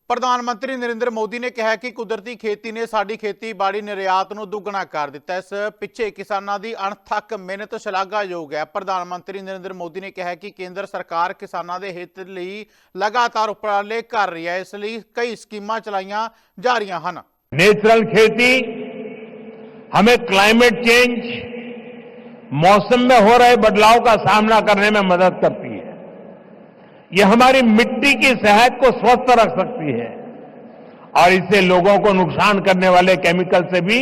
ਪ੍ਰਧਾਨ ਮੰਤਰੀ ਨਰਿੰਦਰ ਮੋਦੀ ਨੇ ਕਿਹਾ ਕਿ ਕੁਦਰਤੀ ਖੇਤੀ ਨੇ ਸਾਡੀ ਖੇਤੀਬਾੜੀ ਨਿਰਯਾਤ ਨੂੰ ਦੁੱਗਣਾ ਕਰ ਦਿੱਤਾ। ਇਸ ਪਿੱਛੇ ਕਿਸਾਨਾਂ ਦੀ ਅਣਥੱਕ ਮਿਹਨਤ ਸ਼ਲਾਘਾਯੋਗ ਹੈ। ਪ੍ਰਧਾਨ ਮੰਤਰੀ ਨਰਿੰਦਰ ਮੋਦੀ ਨੇ ਕਿਹਾ ਕਿ ਕੇਂਦਰ ਸਰਕਾਰ ਕਿਸਾਨਾਂ ਦੇ ਹਿੱਤ ਲਈ ਲਗਾਤਾਰ ਉਪਰਾਲੇ ਕਰ ਰਹੀ ਹੈ। ਇਸ ਲਈ ਕਈ ਸਕੀਮਾਂ ਚਲਾਈਆਂ ਜਾ ਰਹੀਆਂ ਹਨ। नेचुरल खेती हमें क्लाइमेट चेंज, मौसम में हो रहे बदलाव का सामना करने में मदद करती है। ये हमारी मिट्टी की सेहत को स्वस्थ रख सकती है और इससे लोगों को नुकसान करने वाले केमिकल से भी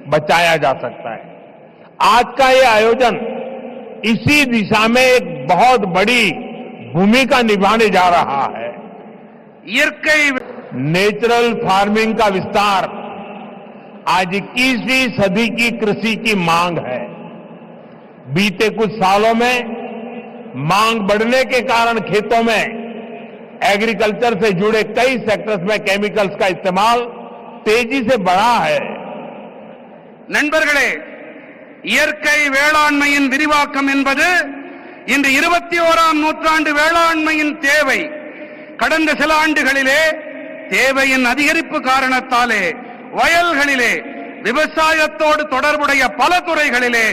बचाया जा सकता है। आज का ये आयोजन इसी दिशा में एक बहुत बड़ी भूमिका निभाने जा रहा है। नेचुरल फार्मिंग का विस्तार आज 21वीं सदी की कृषि की मांग है। बीते कुछ सालों में मांग बढ़ने के कारण खेतों में एग्रीकल्चर से जुड़े कई सेक्टर्स में केमिकल्स का इस्तेमाल तेजी से बढ़ा है। நண்பர்களே, இயற்கை வேளாண்மையின் விரிவாக்கம் என்பது இன்று 21ஆம் நூற்றாண்டு வேளாண்மையின் தேவை. கடந்த சில ஆண்டுகளிலே தேவையின் அதிகரிப்பு காரணத்தாலே வயல்களிலே விவசாயத்தோடு தொடர்புடைய பல துறைகளிலே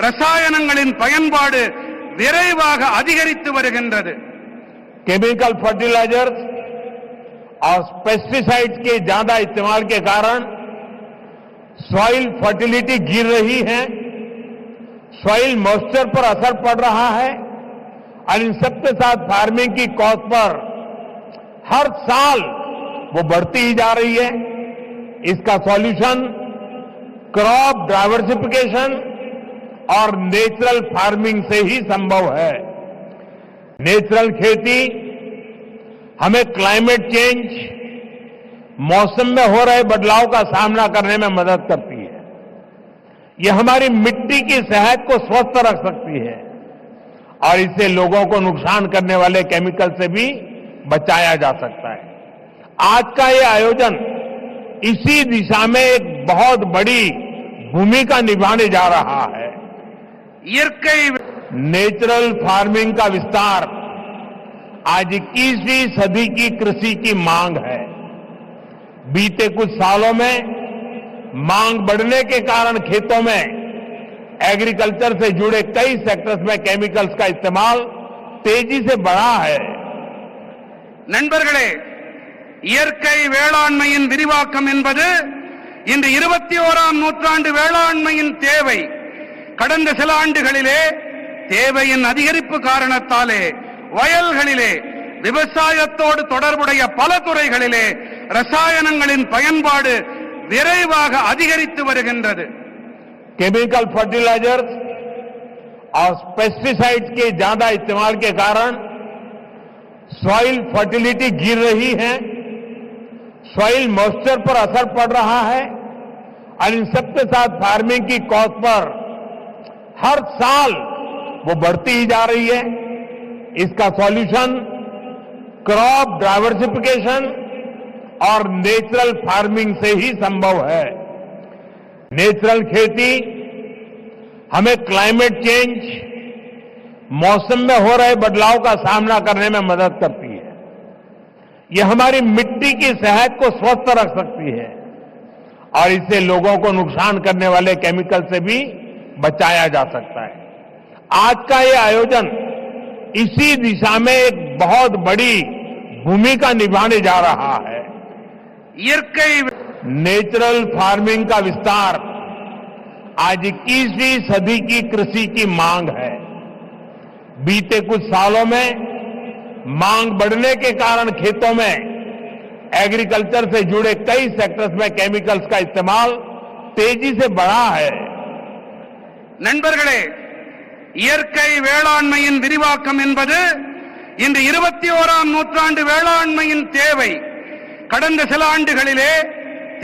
ரசாயனங்களின் பயன்பாடு விரைவாக அதிகரித்து வருகின்றது। केमिकल फर्टिलाइजर्स और पेस्टिसाइड्स के ज्यादा इस्तेमाल के कारण सॉइल फर्टिलिटी गिर रही है, सॉइल मॉइस्चर पर असर पड़ रहा है और इन सबके साथ फार्मिंग की कॉस्ट पर हर साल वो बढ़ती ही जा रही है। इसका सॉल्यूशन क्रॉप डाइवर्सिफिकेशन और नेचुरल फार्मिंग से ही संभव है। नेचुरल खेती हमें क्लाइमेट चेंज, मौसम में हो रहे बदलाव का सामना करने में मदद करती है। ये हमारी मिट्टी की सेहत को स्वस्थ रख सकती है और इससे लोगों को नुकसान करने वाले केमिकल से भी बचाया जा सकता है। आज का ये आयोजन इसी दिशा में एक बहुत बड़ी भूमिका निभाने जा रहा है। नेचुरल फार्मिंग का विस्तार आज 21वीं सदी की कृषि की मांग है। बीते कुछ सालों में मांग बढ़ने के कारण खेतों में एग्रीकल्चर से जुड़े कई सेक्टर्स में केमिकल्स का इस्तेमाल तेजी से बढ़ा है। நண்பர்களே, இயற்கை வேளாண்மையின் விரிவாக்கம் என்பது இன்று 21ஆம் நூற்றாண்டு வேளாண்மையின் தேவை. கடந்த சில ஆண்டுகளிலே தேவையின் அதிகரிப்பு காரணத்தாலே வயல்களிலே விவசாயத்தோடு தொடர்புடைய பல துறைகளிலே ரசாயனங்களின் பயன்பாடு விரைவாக அதிகரித்து வருகின்றது। केमिकल फर्टिलाइजर्स और पेस्टिसाइड्स के ज्यादा इस्तेमाल के कारण सॉइल फर्टिलिटी गिर रही है, सॉइल मॉइस्चर पर असर पड़ रहा है और इन सबके साथ फार्मिंग की कॉस्ट पर हर साल वो बढ़ती ही जा रही है। इसका सॉल्यूशन क्रॉप डाइवर्सिफिकेशन और नेचुरल फार्मिंग से ही संभव है। नेचुरल खेती हमें क्लाइमेट चेंज, मौसम में हो रहे बदलाव का सामना करने में मदद करती है। ये हमारी मिट्टी की सेहत को स्वस्थ रख सकती है और इससे लोगों को नुकसान करने वाले केमिकल से भी बचाया जा सकता है। आज का ये आयोजन इसी दिशा में एक बहुत बड़ी भूमिका निभाने जा रहा है। नेचुरल फार्मिंग का विस्तार आज 21वीं सदी की कृषि की मांग है। बीते कुछ सालों में मांग बढ़ने के कारण खेतों में एग्रीकल्चर से जुड़े कई सेक्टर्स में केमिकल्स का इस्तेमाल तेजी से बढ़ा है। நண்பர்களே, இயற்கை வேளாண்மையின் விரிவாக்கம் என்பது இன்று 21ஆம் நூற்றாண்டு வேளாண்மையின் தேவை. கடந்த சில ஆண்டுகளிலே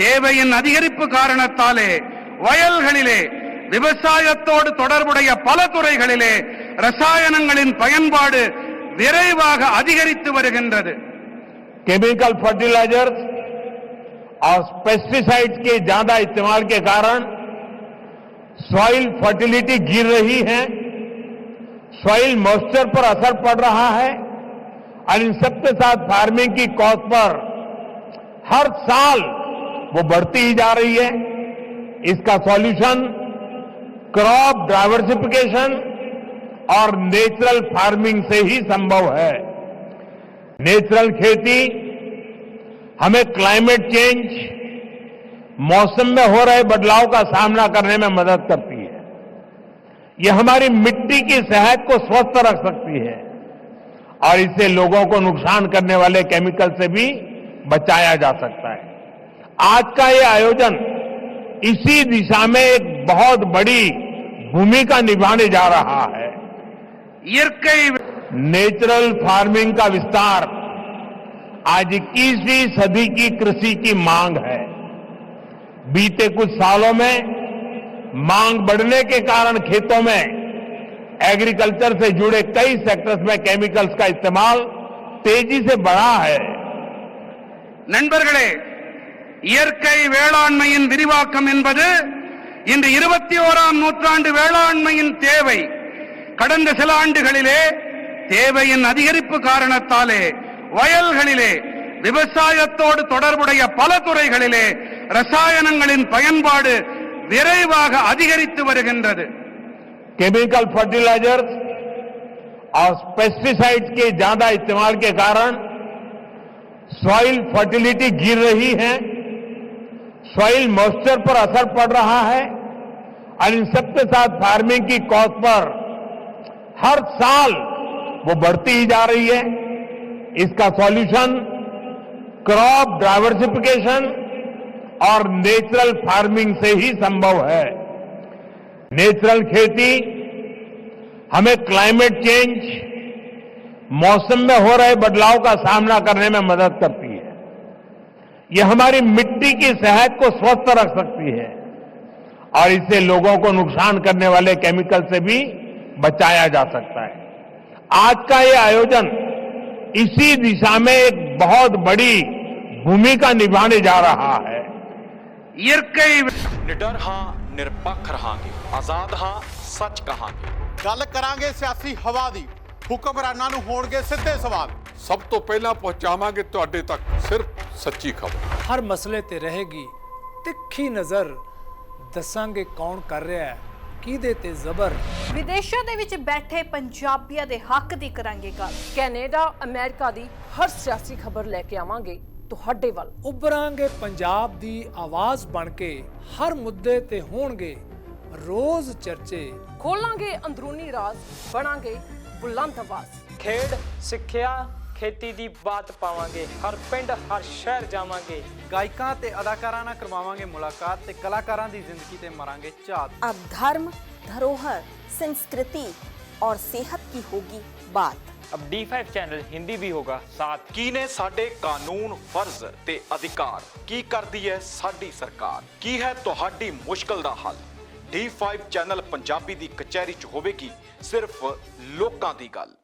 தேவையின் அதிகரிப்பு காரணத்தாலே வயல்களிலே விவசாயத்தோடு தொடர்புடைய பல துறைகளிலே ரசாயனங்களின் பயன்பாடு விரைவாக அதிகரித்து வருகின்றது। केमिकल फर्टिलाइजर्स और पेस्टिसाइड्स के ज्यादा इस्तेमाल के कारण सॉइल फर्टिलिटी गिर रही है, सॉइल मॉइस्चर पर असर पड़ रहा है और इन सबके साथ फार्मिंग की कॉस्ट पर हर साल वो बढ़ती ही जा रही है। इसका सॉल्यूशन क्रॉप डाइवर्सिफिकेशन और नेचुरल फार्मिंग से ही संभव है। नेचुरल खेती हमें क्लाइमेट चेंज, मौसम में हो रहे बदलाव का सामना करने में मदद करती है। ये हमारी मिट्टी की सेहत को स्वस्थ रख सकती है और इससे लोगों को नुकसान करने वाले केमिकल से भी बचाया जा सकता है। आज का ये आयोजन इसी दिशा में एक बहुत बड़ी भूमिका निभाने जा रहा है। नेचुरल फार्मिंग का विस्तार आज 21वीं सदी की कृषि की मांग है। बीते कुछ सालों में मांग बढ़ने के कारण खेतों में एग्रीकल्चर से जुड़े कई सेक्टर्स में केमिकल्स का इस्तेमाल तेजी से बढ़ा है। நண்பர்களே, இயற்கை வேளாண்மையின் விரிவாக்கம் என்பது இன்று 21ஆம் நூற்றாண்டு வேளாண்மையின் தேவை. கடந்த சில ஆண்டுகளிலே தேவையின் அதிகரிப்பு காரணத்தாலே வயல்களிலே விவசாயத்தோடு தொடர்புடைய பல துறைகளிலே ரசாயனங்களின் பயன்பாடு விரைவாக அதிகரித்து வருகின்றது. केमिकल फर्टिलाइजर्स और पेस्टिसाइड्स के ज्यादा इस्तेमाल के कारण सॉइल फर्टिलिटी गिर रही है, सॉइल मॉइस्चर पर असर पड़ रहा है और इन सबके साथ फार्मिंग की कॉस्ट पर हर साल वो बढ़ती ही जा रही है। इसका सॉल्यूशन क्रॉप डाइवर्सिफिकेशन और नेचुरल फार्मिंग से ही संभव है। नेचुरल खेती हमें क्लाइमेट चेंज, मौसम में हो रहे बदलाव का सामना करने में मदद करती है। ये हमारी मिट्टी की सेहत को स्वस्थ रख सकती है और इससे लोगों को नुकसान करने वाले केमिकल से भी बचाया जा सकता है। आज का ये आयोजन इसी दिशा में एक बहुत बड़ी भूमिका निभाने जा रहा है। निडर हां, निरपक्ष रहांगे, आजाद हां, सच कहांगे। ਗੱਲ ਕਰਾਂਗੇ ਸਿਆਸੀ ਹਵਾ ਦੀ। ਹੁਕਮਰਾਨਾਂ ਨੂੰ ਹੋਣਗੇ ਸਿੱਧੇ ਸਵਾਲ। ਸਭ ਤੋਂ ਪਹਿਲਾਂ ਪਹੁੰਚਾਵਾਂਗੇ ਤੁਹਾਡੇ ਤੱਕ ਸਿਰਫ ਸੱਚੀ ਖਬਰ। ਹਰ ਮਸਲੇ ਤੇ ਰਹੇਗੀ ਤਿੱਖੀ ਨਜ਼ਰ। ਦੱਸਾਂਗੇ ਕੌਣ ਕਰ ਰਿਹਾ ਹੈ, ਕਿਹਦੇ ਤੇ ਜ਼ਬਰ। ਵਿਦੇਸ਼ਾਂ ਦੇ ਵਿੱਚ ਬੈਠੇ ਪੰਜਾਬੀਆਂ ਦੇ ਹੱਕ ਦੀ ਕਰਾਂਗੇ ਗੱਲ। ਕੈਨੇਡਾ, ਅਮਰੀਕਾ ਦੀ ਹਰ ਸਿਆਸੀ ਖਬਰ ਲੈ ਕੇ ਆਵਾਂਗੇ ਤੁਹਾਡੇ ਵੱਲ। ਉਭਰਾਂਗੇ ਪੰਜਾਬ ਦੀ ਆਵਾਜ਼ ਬਣ ਕੇ। ਹਰ ਮੁੱਦੇ ਤੇ ਹੋਣਗੇ ਰੋਜ਼ ਚਰਚੇ। ਖੋਲਾਂਗੇ ਅੰਦਰੂਨੀ ਰਾਜ਼, ਬਣਾਂਗੇ ਬੁਲੰਦ ਆਵਾਜ਼। ਖੇਡ, ਸਿੱਖਿਆ, ਖੇਤੀ ਦੀ ਬਾਤ ਪਾਵਾਂਗੇ। ਹਰ ਪਿੰਡ, ਹਰ ਸ਼ਹਿਰ ਜਾਵਾਂਗੇ। ਗਾਇਕਾਂ ਤੇ ਅਦਾਕਾਰਾਂ ਨਾਲ ਕਰਵਾਵਾਂਗੇ ਮੁਲਾਕਾਤ ਤੇ ਕਲਾਕਾਰਾਂ ਦੀ ਜ਼ਿੰਦਗੀ ਤੇ ਮਾਰਾਂਗੇ ਝਾਤ। अब धर्म, धरोहर, संस्कृति और सेहत की होगी बात। अब D5 चैनल हिंदी भी होगा साथ। ਕੀ ਨੇ ਸਾਡੇ ਕਾਨੂੰਨ, ਫਰਜ਼ ਤੇ ਅਧਿਕਾਰ? ਕੀ ਕਰਦੀ ਹੈ ਸਾਡੀ ਸਰਕਾਰ? ਕੀ ਹੈ ਤੁਹਾਡੀ ਮੁਸ਼ਕਲ ਦਾ ਹੱਲ? D5 ਚੈਨਲ ਪੰਜਾਬੀ ਦੀ ਕਚਹਿਰੀ 'ਚ ਹੋਵੇਗੀ ਸਿਰਫ ਲੋਕਾਂ ਦੀ ਗੱਲ।